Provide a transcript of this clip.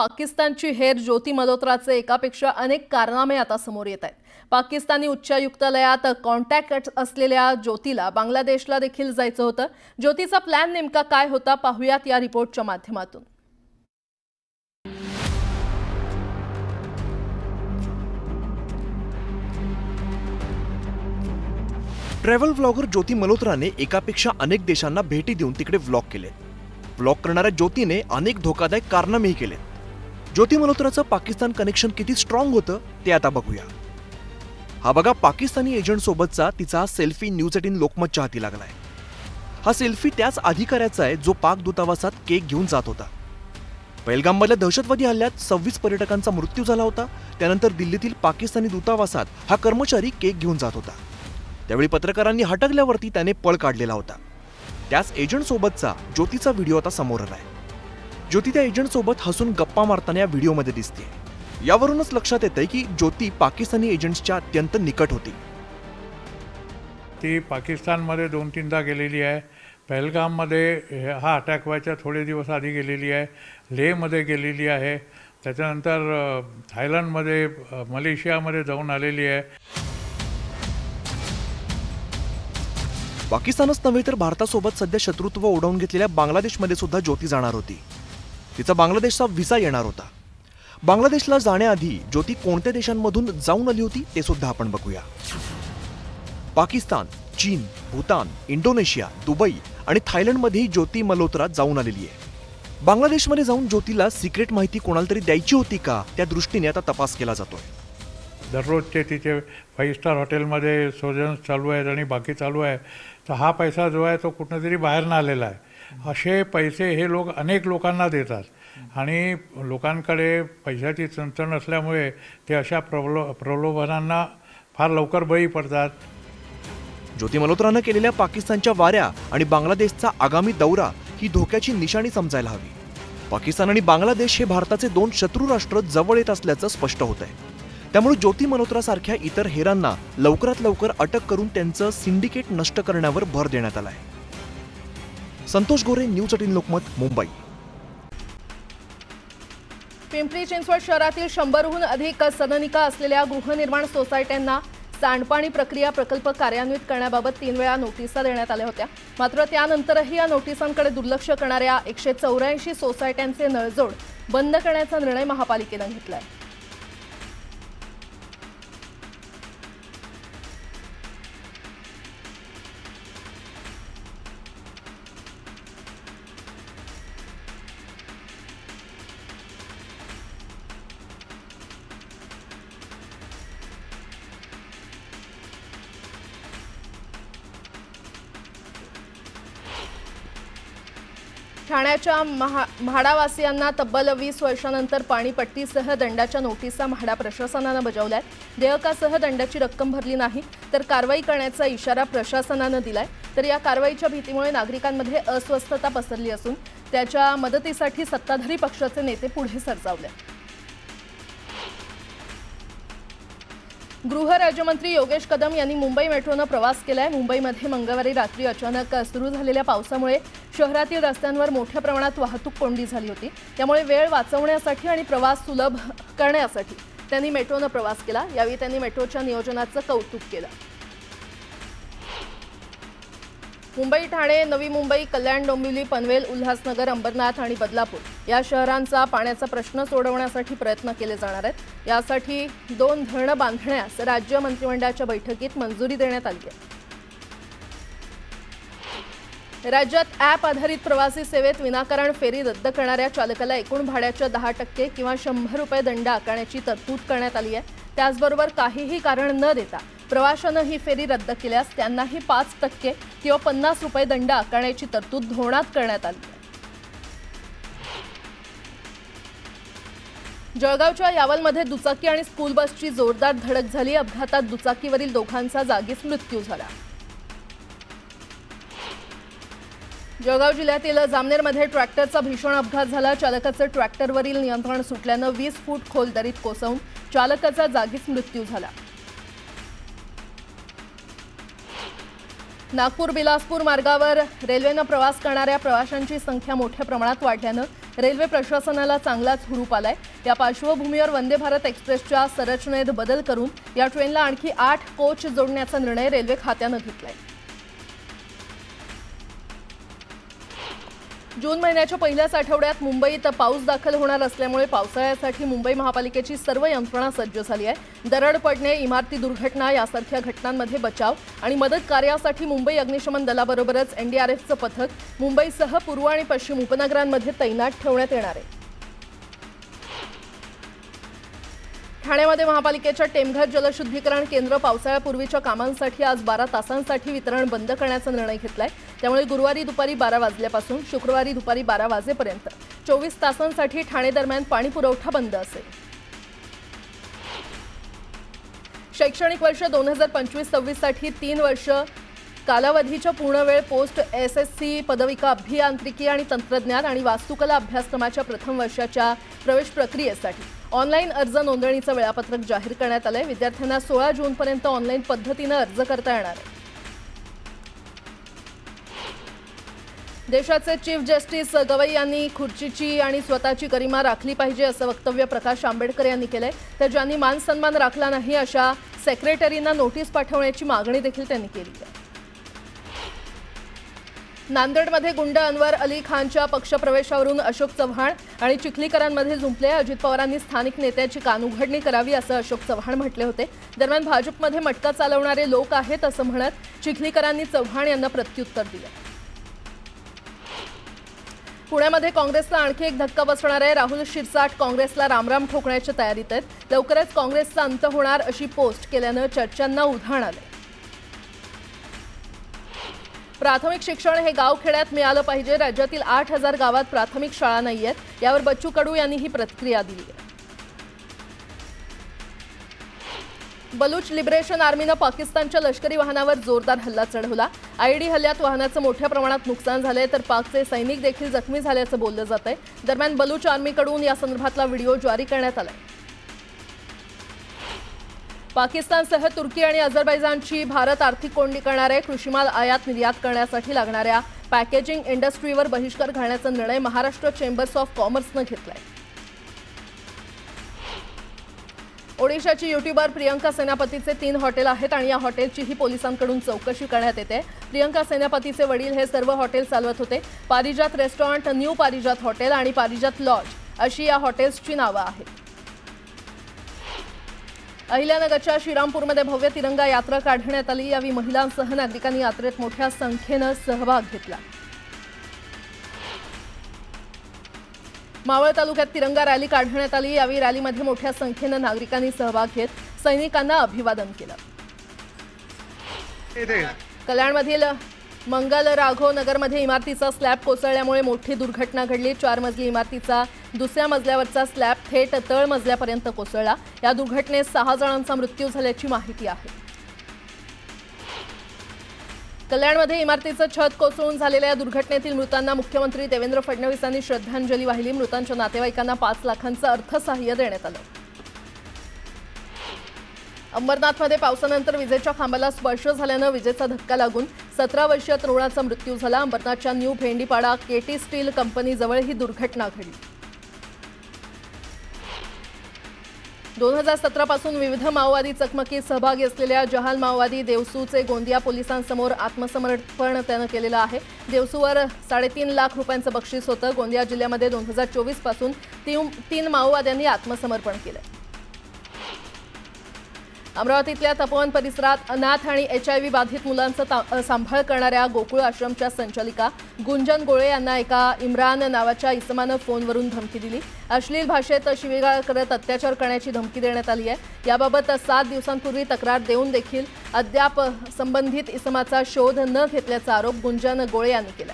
पाकिस्तानची हेर ज्योती मल्होत्राचे एकापेक्षा अनेक कारनामे आता समोर येत आहेत। पाकिस्तानी उच्चायुक्तालयात कॉन्टॅक्ट असलेल्या ज्योतीला बांगलादेशला देखील जायचं होतं। ज्योतीचा प्लॅन नेमका काय होता पाहूयात या रिपोर्टच्या माध्यमातून। ट्रॅव्हल व्लॉगर ज्योती मल्होत्राने एकापेक्षा अनेक देशांना भेटी देऊन तिकडे व्लॉग केले। व्लॉग करणाऱ्या ज्योतीने अनेक धोकादायक कारनामेही केलेत। ज्योती मल्होत्राचं पाकिस्तान कनेक्शन किती स्ट्रॉंग होतं ते आता बघूया। हा बघा पाकिस्तानी एजंट सोबतचा तिचा सेल्फी न्यूज 18 लोकमतच्या हाती लागलाय। हा सेल्फी त्याच अधिकाऱ्याचा आहे जो पाक दूतावासात केक घेऊन जात होता। पहलगाममधल्या दहशतवादी हल्ल्यात 26 पर्यटकांचा मृत्यू झाला होता। त्यानंतर दिल्लीतील पाकिस्तानी दूतावासात हा कर्मचारी केक घेऊन जात होता। त्यावेळी पत्रकारांनी हटकल्यावरती त्याने पळ काढलेला होता। त्याच एजंट सोबतचा ज्योतीचा व्हिडिओ आता समोर आलाय। ज्योती त्या एजंट सोबत हसून गप्पा मारताना या व्हिडिओमध्ये दिसते। यावरूनच लक्षात येतंय की ज्योती पाकिस्तानी एजंट्सच्या अत्यंत निकट होती। ती पाकिस्तानमध्ये 2-3दा गेलेली आहे। पहलगाममध्ये हा अटॅक व्हायच्या थोडे दिवस आधी गेलेली आहे। लेहमध्ये गेलेली आहे। त्याच्यानंतर थायलंडमध्ये मलेशियामध्ये जाऊन आलेली आहे। पाकिस्तानच नव्हे तर भारतासोबत सध्या शत्रुत्व ओढवून घेतलेल्या बांगलादेशमध्ये सुद्धा ज्योती जाणार होती। तिचा बांगलादेशचा व्हिसा येणार होता। बांगलादेशला जाण्याआधी ज्योती कोणत्या देशांमधून जाऊन आली होती ते सुद्धा आपण बघूया। पाकिस्तान, चीन, भूतान, इंडोनेशिया, दुबई आणि थायलंडमध्येही ज्योती मल्होत्रा जाऊन आलेली आहे। बांगलादेशमध्ये जाऊन ज्योतीला सिक्रेट माहिती कोणाला तरी द्यायची होती का त्या दृष्टीने आता तपास केला जातोय। दररोजचे तिचे 5 स्टार हॉटेलमध्ये सोजन्स चालू आहेत आणि बाकी चालू आहे। तर हा पैसा जो आहे तो कुठून तरी बाहेरनं आलेला आहे। असे पैसे हे लोक अनेक लोकांना देतात आणि लोकांकडे पैशाची चणचण असल्यामुळे ते अशा प्रलोभनांना फार लवकर बळी पडतात। ज्योती मल्होत्रानं केलेल्या पाकिस्तानच्या वाऱ्या आणि बांगलादेशचा आगामी दौरा ही धोक्याची निशाणी समजायला हवी। पाकिस्तान आणि बांगलादेश हे भारताचे 2 शत्रू राष्ट्र जवळ येत असल्याचं स्पष्ट होत आहे। त्यामुळे ज्योती मल्होत्रासारख्या इतर हेरांना लवकरात लवकर अटक करून त्यांचं सिंडिकेट नष्ट करण्यावर भर देण्यात आलाय। संतोष गोरे, न्यूज 18 लोकमत, मुंबई। पिंपरी चिंचवड शहरातील 100हून अधिक सदनिका असलेल्या गृहनिर्माण सोसायट्यांना सांडपाणी प्रक्रिया प्रकल्प कार्यान्वित करण्याबाबत 3 वेळा नोटिसा देण्यात आल्या होत्या। मात्र त्यानंतरही या नोटिसांकडे दुर्लक्ष करणाऱ्या 184 सोसायट्यांचे नळजोड बंद करण्याचा निर्णय महापालिकेनं घेतलाय। ठाण्याच्या म्हाडावासियांना तब्बल 20 वर्षांनंतर पाणीपट्टीसह दंडाच्या नोटिसा म्हाडा प्रशासनानं बजावल्यात। देयकासह दंडाची रक्कम भरली नाही तर कारवाई करण्याचा इशारा प्रशासनानं दिलाय। तर या कारवाईच्या भीतीमुळे नागरिकांमध्ये अस्वस्थता पसरली असून त्याच्या मदतीसाठी सत्ताधारी पक्षाचे नेते पुढे सरसावले। गृह राज्यमंत्री योगेश कदम यांनी मुंबई मेट्रोनं प्रवास केलाय। मुंबईमध्ये मंगळवारी रात्री अचानक सुरू झालेल्या पावसामुळे शहरातील रस्त्यांवर मोठ्या प्रमाणात वाहतूक कोंडी झाली होती। त्यामुळे वेळ वाचवण्यासाठी आणि प्रवास सुलभ करण्यासाठी त्यांनी मेट्रोनं प्रवास केला। यावेळी त्यांनी मेट्रोच्या नियोजनाचं कौतुक केलं। मुंबई, ठाणे, नवी मुंबई, कल्याण, डोंबिवली, पनवेल, उल्हासनगर, अंबरनाथ आणि बदलापूर या शहरांचा पाण्याचा प्रश्न सोडवण्यासाठी प्रयत्न केले जाणार आहेत। यासाठी 2 धरणं बांधण्यास राज्य मंत्रिमंडळाच्या बैठकीत मंजुरी देण्यात आली आहे। राज्यात ॲप आधारित प्रवासी सेवेत विनाकारण फेरी रद्द करणाऱ्या चालकाला एकूण भाड्याच्या 10% किंवा 100 रुपये दंड आकारण्याची तरतूद करण्यात आली आहे। त्याचबरोबर काहीही कारण न देता प्रवाशानं ही फेरी रद्द केल्यास त्यांनाही 5% किंवा 50 रुपये दंड आकारण्याची तरतूद धोरणात करण्यात आली आहे। जळगावच्या यावलमध्ये दुचाकी आणि स्कूल बसची जोरदार धडक झाली। अपघातात दुचाकीवरील दोघांचा जागीच मृत्यू झाला। जळगाव जिल्ह्यातील जामनेरमध्ये ट्रॅक्टरचा भीषण अपघात झाला। चालकाचं ट्रॅक्टरवरील नियंत्रण सुटल्यानं 20 फूट खोल दरीत कोसळून चालकाचा जागीच मृत्यू झाला। नागपूर बिलासपूर मार्गावर रेल्वेनं प्रवास करणाऱ्या प्रवाशांची संख्या मोठ्या प्रमाणात वाढल्यानं रेल्वे प्रशासनाला चांगलाच हुरूप आलाय। या पार्श्वभूमीवर वंदे भारत एक्सप्रेसच्या संरचनेत बदल करून या ट्रेनला आणखी 8 कोच जोडण्याचा निर्णय रेल्वे खात्यानं घेतलाय। जून महिन्याच्या पहिल्याच आठवड्यात मुंबईत पाऊस दाखल होणार असल्यामुळे पावसाळ्यासाठी मुंबई महापालिकेची सर्व यंत्रणा सज्ज झाली आहे। दरड पडणे, इमारती दुर्घटना यासारख्या घटनांमध्ये बचाव आणि मदत कार्यासाठी मुंबई अग्निशमन दलाबरोबरच एनडीआरएफचं पथक मुंबईसह पूर्व आणि पश्चिम उपनगरांमध्ये तैनात ठेवण्यात येणार आहे। ठाण्यामध्ये महापालिकेच्या टेमघर जलशुद्धीकरण केंद्र पावसाळ्यापूर्वीच्या कामांसाठी आज 12 तासांसाठी वितरण बंद करण्याचा निर्णय घेतलाय। त्यामुळे गुरुवारी दुपारी 12 वाजल्यापासून शुक्रवारी दुपारी 12 वाजेपर्यंत 24 तासांसाठी ठाणे दरम्यान पाणी पुरवठा बंद असेल। शैक्षणिक वर्ष 2025-26 साठी 3 वर्ष कालावधीच्या पूर्णवेळ पोस्ट एसएससी पदविका अभियांत्रिकी आणि तंत्रज्ञान आणि वास्तुकला अभ्यासक्रमाच्या प्रथम वर्षाच्या प्रवेश प्रक्रियेसाठी ऑनलाईन अर्ज नोंदणीचं वेळापत्रक जाहीर करण्यात आलंय। विद्यार्थ्यांना 16 जूनपर्यंत ऑनलाईन पद्धतीनं अर्ज करता येणार आहे। देशाचे चीफ जस्टिस गवई यांनी खुर्चीची आणि स्वतःची गरिमा राखली पाहिजे असं वक्तव्य प्रकाश आंबेडकर यांनी केलंय। तर ज्यांनी मान सन्मान राखला नाही अशा सेक्रेटरींना नोटीस पाठवण्याची मागणी देखील त्यांनी केली आहे। नांदेडमध्ये गुंड अनवर अली खानच्या पक्षप्रवेशावरून अशोक चव्हाण आणि चिखलीकरांमध्ये जुंपले। अजित पवारांनी स्थानिक नेत्याची कानउघडणी करावी असं अशोक चव्हाण म्हटले होते। दरम्यान भाजपमध्ये मटका चालवणारे लोक आहेत असं म्हणत चिखलीकरांनी चव्हाण यांना प्रत्युत्तर दिलं। पुण्यामध्ये काँग्रेसला आणखी एक धक्का बसणार आहे। राहुल शिरसाट काँग्रेसला रामराम ठोकण्याच्या तयारीत आहेत। लवकरच काँग्रेसचा अंत होणार अशी पोस्ट केल्यानं चर्चांना उधाण आलंय। प्राथमिक शिक्षण हे गावखेड्यात मिळालं पाहिजे। राज्यातील 8000 गावात प्राथमिक शाळा नाहीयेत। यावर बच्चू कडू यांनी ही प्रतिक्रिया दिली आहे। बलूच लिबरेशन आर्मीनं पाकिस्तानच्या लष्करी वाहनावर जोरदार हल्ला चढवला। आयडी हल्ल्यात वाहनाचं मोठ्या प्रमाणात नुकसान झालंय, तर पाकचे सैनिक देखील जखमी झाल्याचं बोललं जातंय। दरम्यान बलूच आर्मीकडून या संदर्भातला व्हिडिओ जारी करण्यात आलाय। पाकिस्तानसह तुर्की आणि अझरबैजानची भारत आर्थिक कोंडी करणार आहे। कृषीमाल आयात निर्यात करण्यासाठी लागणाऱ्या पॅकेजिंग इंडस्ट्रीवर बहिष्कार घालण्याचा निर्णय महाराष्ट्र चेंबर्स ऑफ कॉमर्सनं घेतलाय। ओडिशाची युट्यूबर प्रियंका सेनापतीचे 3 हॉटेल आहेत आणि या हॉटेलचीही पोलिसांकडून चौकशी करण्यात येते। प्रियंका सेनापतीचे वडील हे सर्व हॉटेल चालवत होते। पारिजात रेस्टॉरंट, न्यू पारिजात हॉटेल आणि पारिजात लॉज अशी या हॉटेल्सची नावं आहेत। अहिल्यानगरच्या श्रीरामपूरमध्ये भव्य तिरंगा यात्रा काढण्यात आली। यावेळी महिलांसह नागरिकांनी यात्रेत मोठ्या संख्येनं सहभाग घेतला। मावळ तालुक्यात तिरंगा रॅली काढण्यात आली। यावेळी रॅलीमध्ये मोठ्या संख्येनं नागरिकांनी सहभाग घेत सैनिकांना अभिवादन केलं। कल्याणमधील मंगल राघव नगरमध्ये इमारतीचा स्लॅब कोसळल्यामुळे मोठी दुर्घटना घडली। 4 मजली इमारतीचा दुसऱ्या मजल्यावरचा स्लॅब थेट तळ मजल्यापर्यंत कोसळला। या दुर्घटनेत 6 जणांचा मृत्यू झाल्याची माहिती आहे। कल्याणमध्ये इमारतीचं छत कोसळून झालेल्या या दुर्घटनेतील मृतांना मुख्यमंत्री देवेंद्र फडणवीस यांनी श्रद्धांजली वाहिली। मृतांच्या नातेवाईकांना 5 लाखांचं अर्थसहाय्य देण्यात आलं। अंबरनाथमध्ये पावसानंतर विजेच्या खांबाला स्पर्श झाल्यानं विजेचा धक्का लागून 17 वर्षीय तरुणाचा मृत्यू झाला। अंबरनाथच्या न्यू भेंडीपाडा केटी स्टील कंपनीजवळ ही दुर्घटना घडली। 2017 पासून विविध माओवादी चकमकीत सहभागी असलेल्या जहाल माओवादी देवसूचे गोंदिया पोलिसांसमोर आत्मसमर्पण त्यानं केलेलं आहे। देवसूवर 3.5 लाख रुपयांचं बक्षीस होतं। गोंदिया जिल्ह्यामध्ये 2024 पासून 3 माओवाद्यांनी आत्मसमर्पण केलं। अमरावतीतल्या तपोवन परिसरात अनाथ आणि HIV बाधित मुलांचा सांभाळ करणाऱ्या गोकुळ आश्रमच्या संचालिका गुंजन गोळे यांना एका इम्रान नावाच्या इसमानं फोनवरून धमकी दिली। अश्लील भाषेत शिवीगाळ करत अत्याचार करण्याची धमकी देण्यात आली आहे। याबाबत 7 दिवसांपूर्वी तक्रार देऊन देखील अद्याप संबंधित इसमाचा शोध न घेतल्याचा आरोप गुंजन गोळे यांनी केला।